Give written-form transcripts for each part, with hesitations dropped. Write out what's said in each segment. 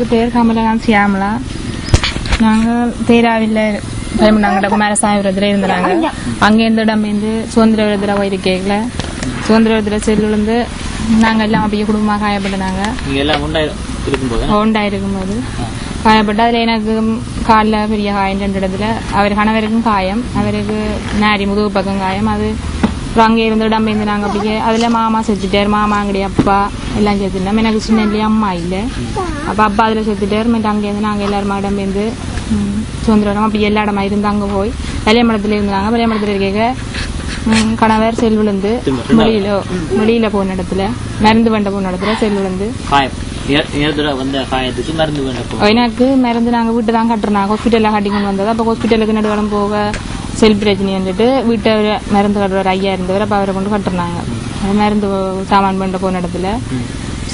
எனது பேர் கமலகாந்த் சியாமலா. நாங்கள் பேராவில் பயமுண்டாங்கிட்ட குமாரசாமி விரதத்தில் இருந்தாங்க. அங்கேருந்து இடம்பெயர்ந்து சுதந்திர விரதத்தில் போயிருக்கேங்கள. சுதந்திர விரதத்தில் செல்லுந்து நாங்கள் எல்லாம் அப்படியே குடும்பமாக காயப்பட்டுனாங்க. உண்டாயிருக்கும்போது காயப்பட்டு அதில் எனக்கு காலில் பெரிய காயம் 2 இடத்துல. அவர் கணவருக்கும் காயம், அவருக்கு நாரி முதுகு பக்கம் காயம். அது அப்புறம் அங்கே இருந்து இடம்பெயர்ந்து நாங்கள் அப்படியே அதில் மாமா செத்துட்டார். மாமா அங்கடைய அப்பா எல்லாம் செத்துட்டோம். எனக்கு சின்னதுலேயே அம்மா இல்லை. அப்போ அப்பா அதில் செத்துட்டார். மற்ற அங்கேருந்து நாங்கள் எல்லாருமா இடம்பெயர்ந்து சுதந்திரம் அப்படி எல்லா இடமா இருந்து அங்கே போய் விளையமடத்தில் இருந்தாங்க. விளையமடத்தில் இருக்க கணவர் செல் விழுந்து வெளியில போன இடத்துல மருந்து வண்ட போன இடத்துல செல் விழுந்து எனக்கு மருந்து நாங்க வீட்டு தான் கட்டுறோம். ஹாஸ்பிட்டல்ல கட்டி கொண்டு வந்தது. அப்ப ஹாஸ்பிட்டலுக்கு நடுவலம் போக செல் பிரச்சனை வந்துட்டு வீட்டை மருந்து கட்டுற ஐயா இருந்தவர். அப்ப அவரை கொண்டு கட்டுறாங்க. மருந்து சாமான் பண்ண போன இடத்துல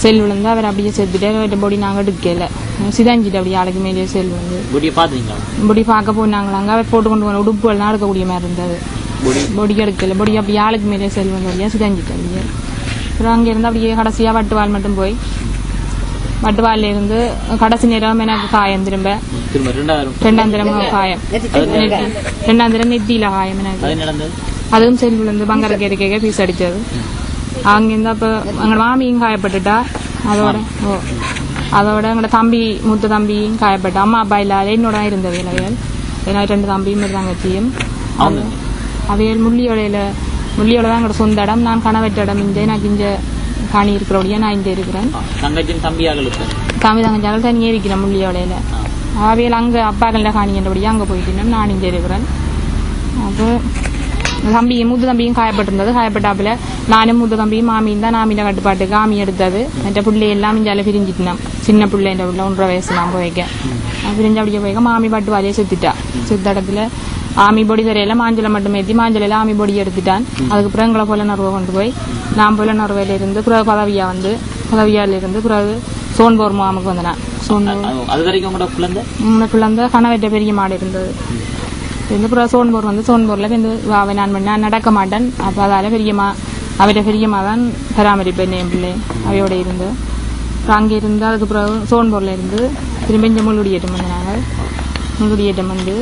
செல் விழுந்து அவர் அப்படியே செத்துட்டு பொடி நாங்க எடுக்கல சிதாஞ்சிட்டு அப்படியே ஆளுக்கு மேலேயே செல் வந்து பொடி பார்க்க போனாங்களாங்க. அவர் போட்டு கொண்டு போன உடுப்பு எல்லாம் எடுக்கக்கூடிய மாதிரி இருந்தது. பொடி எடுக்கல. பொடி அப்படியே ஆளுக்கு மேலேயே செல் வந்து அப்படியே சிதாஞ்சிட்டு அப்படியே. அப்புறம் அங்க இருந்து அப்படியே கடைசியா வட்டுவால் மட்டும் போய் வட்டுவால இருந்து கடைசி நேரம் எனக்கு காயம் திரும்ப 2ஆம் தரம் காயம் 2ஆம் தரம் நெத்தியில காயம் எனக்கு. அதுவும் செல் விழுந்து பங்கரக்கேரி கேட்க பீஸ் அடிச்சது. அங்கிருந்து அப்ப எங்க மாமியும் காயப்பட்டுட்டா. அதோட எங்களோட தம்பி மூத்த தம்பியும் காயப்பட்டா. அம்மா அப்பா இல்லாத என்னோட இருந்தது இளையல். ஏன்னா 2 தம்பியும் தங்கச்சியும் அவையல் முள்ளியோட தான் எங்களோட சொந்த இடம். நான் கணவற்ற இடம் இங்க எனக்கு இங்க காணி இருக்கிறோடைய நான் இங்க இருக்கிறேன். தம்பி தங்கச்சாக்கள் தனியே இருக்கிறேன் முள்ளியோடையில. அவையல் அங்க அப்பாக்கள்ல காணின்றபடியா அங்க போயிட்டு நான் இங்க இருக்கிறேன். அப்போ தம்பியும் மூத்த தம்பியும் காயப்பட்டிருந்தது. காயப்பட்டாப்புல நானும் மூத்த தம்பியும் மாமியும் தான் நாமியில கட்டுப்பாட்டுக்கு ஆமி எடுத்தது. மற்ற பிள்ளை எல்லாம் இஞ்சால பிரிஞ்சிட்டோம். சின்ன பிள்ளை இந்த பிள்ளை 1.5 வயசு நான் போய்க்க பிரிஞ்சு அப்படியே போய்க்க மாமி பட்டு வாலியே செத்துட்டா. செத்த இடத்துல ஆமி பொடி தெரியல மாஞ்சலை மட்டும் ஏற்றி மாஞ்சலையில ஆமி பொடி எடுத்துட்டான். அதுக்கப்புறம் எங்களை புலனறுவை கொண்டு போய் நான் புலனறுவையில இருந்து பிறகு பதவியால இருந்து பிறகு சோன்போர் மாமுக்கு வந்தேன். குழந்தை கணவற்ற பெரிய மாடு இருந்தது. பிறகு சோன்போர் வந்து சோன்போர்ல நான் பண்ண நடக்க மாட்டேன். அப்போ அதால பெரியம்மா அவருடைய பெரியம்மா தான் பராமரிப்பேன் என் பிள்ளை அவையோட இருந்து. அங்கே இருந்து அதுக்கு பிறகு சோன்போர்ல இருந்து திரும்ப இங்கே முள்ளுடியேற்றம் வந்து நாங்கள் முள்ளுடியேற்றம் வந்து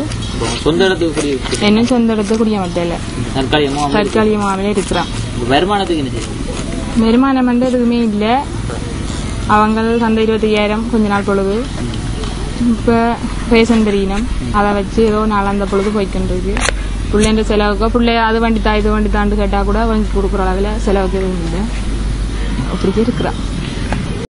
இன்னும் சொந்த இடத்துக்கு குடிய மாட்டேன் தற்காலிகமாகவே இருக்கிறான். வருமானம் வந்து எதுவுமே இல்லை. அவங்க சந்தை 25,000 கொஞ்ச நாள் பொழுது. இப்போ ரேஷன் தெரியணும் அதை வச்சு ஏதோ நாளாந்த பொழுது போய்க்கின்றது. பிள்ளைன்ற செலவுக்கோ பிள்ளை அது வண்டித்தா இது வண்டித்தாண்டு கேட்டால் கூட வாங்கி கொடுக்குற அளவில் செலவுக்கு எதுவும் இல்லை. அப்படிக்கே இருக்கிறான்.